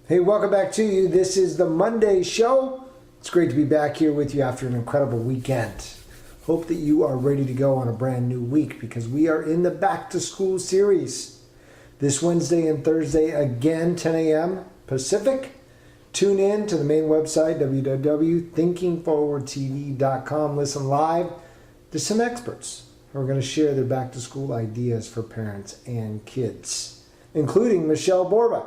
Hey, welcome back to you. This is the Monday show. It's great to be back here with you after an incredible weekend. Hope that you are ready to go on a brand new week because we are in the Back to School series. This Wednesday and Thursday, again, 10 a.m. Pacific. Tune in to the main website, www.thinkingforwardtv.com. Listen live to some experts who are going to share their back to school ideas for parents and kids, including Michelle Borba,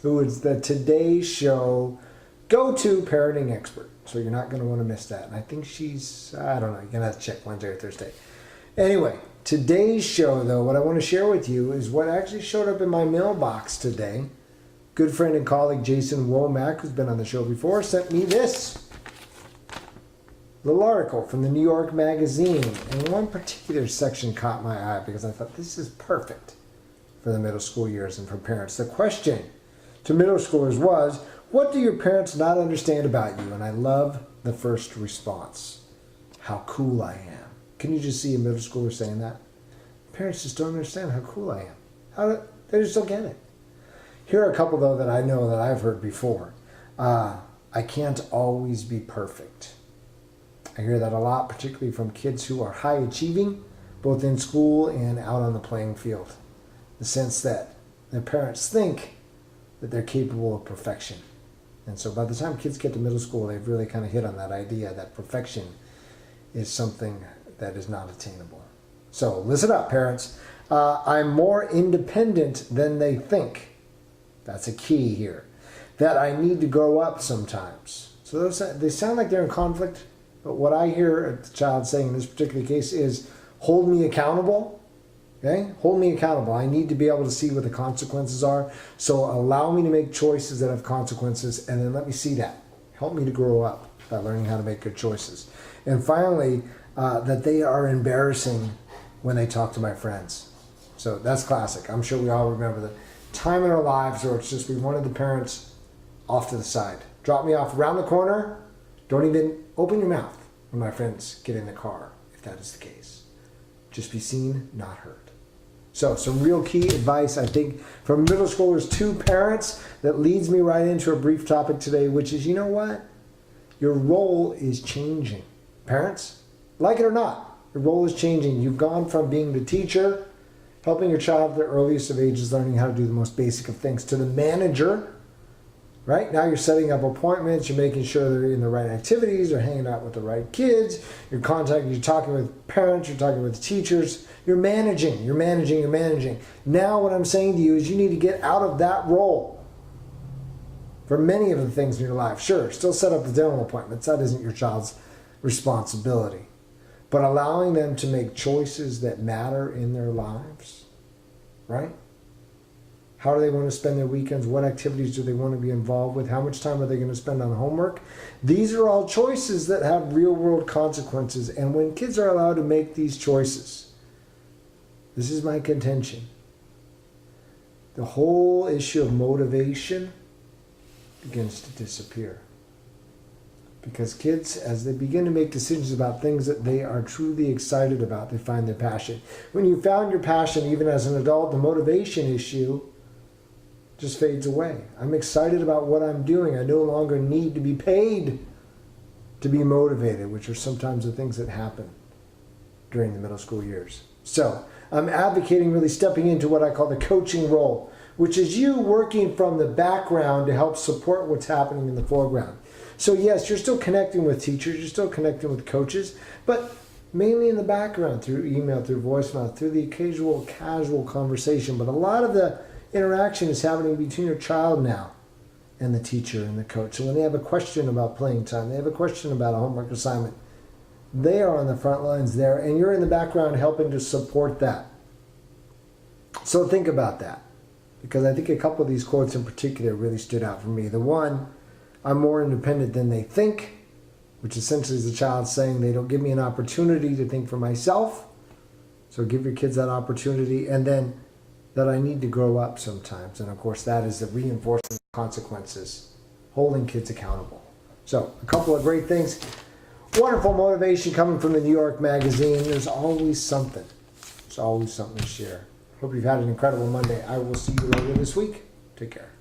who is the Today Show go-to parenting expert. So you're not going to want to miss that. And I think she's, I don't know, you're going to have to check Wednesday or Thursday. Anyway, today's show, though, what I want to share with you is what actually showed up in my mailbox today. Good friend and colleague Jason Womack, who's been on the show before, sent me this little article from the New York Magazine. And one particular section caught my eye because I thought this is perfect for the middle school years and for parents. The question to middle schoolers was, what do your parents not understand about you? And I love the first response. How cool I am. Can you just see a middle schooler saying that? Parents just don't understand how cool I am. They just don't get it. Here are a couple, though, that I know that I've heard before. I can't always be perfect. I hear that a lot, particularly from kids who are high achieving, both in school and out on the playing field. The sense that their parents think that they're capable of perfection. And so by the time kids get to middle school, they've really kind of hit on that idea that perfection is something that is not attainable. So listen up, parents. I'm more independent than they think. That's a key here. That I need to grow up sometimes. So they sound like they're in conflict, but what I hear the child saying in this particular case is, hold me accountable. Okay? Hold me accountable. I need to be able to see what the consequences are. So allow me to make choices that have consequences, and then let me see that. Help me to grow up by learning how to make good choices. And finally, that they are embarrassing when they talk to my friends. So that's classic. I'm sure we all remember the time in our lives where it's just we wanted the parents off to the side. Drop me off around the corner. Don't even open your mouth when my friends get in the car, if that is the case. Just be seen, not heard. So some real key advice, I think, from middle schoolers to parents that leads me right into a brief topic today, which is, you know what? Your role is changing. Parents, like it or not, your role is changing. You've gone from being the teacher, helping your child at the earliest of ages, learning how to do the most basic of things, to the manager. Right? Now you're setting up appointments, you're making sure they're in the right activities, they're hanging out with the right kids, you're talking with parents, you're talking with teachers, you're managing. Now what I'm saying to you is you need to get out of that role for many of the things in your life. Sure, still set up the dental appointments, that isn't your child's responsibility. But allowing them to make choices that matter in their lives, right? How do they want to spend their weekends? What activities do they want to be involved with? How much time are they going to spend on homework? These are all choices that have real-world consequences. And when kids are allowed to make these choices, this is my contention. The whole issue of motivation begins to disappear. Because kids, as they begin to make decisions about things that they are truly excited about, they find their passion. When you found your passion, even as an adult, the motivation issue just fades away. I'm excited about what I'm doing. I no longer need to be paid to be motivated, which are sometimes the things that happen during the middle school years. So I'm advocating really stepping into what I call the coaching role, which is you working from the background to help support what's happening in the foreground. So yes, you're still connecting with teachers, you're still connecting with coaches, but mainly in the background, through email, through voicemail, through the occasional casual conversation. But a lot of the interaction is happening between your child now and the teacher and the coach. So when they have a question about playing time, they have a question about a homework assignment, they are on the front lines there, and you're in the background helping to support that. So think about that, because I think a couple of these quotes in particular really stood out for me. The one, I'm more independent than they think, which essentially is the child saying they don't give me an opportunity to think for myself. So give your kids that opportunity. And then that I need to grow up sometimes. And of course, that is the reinforcement of consequences, holding kids accountable. So a couple of great things. Wonderful motivation coming from the New York Magazine. There's always something. There's always something to share. Hope you've had an incredible Monday. I will see you later this week. Take care.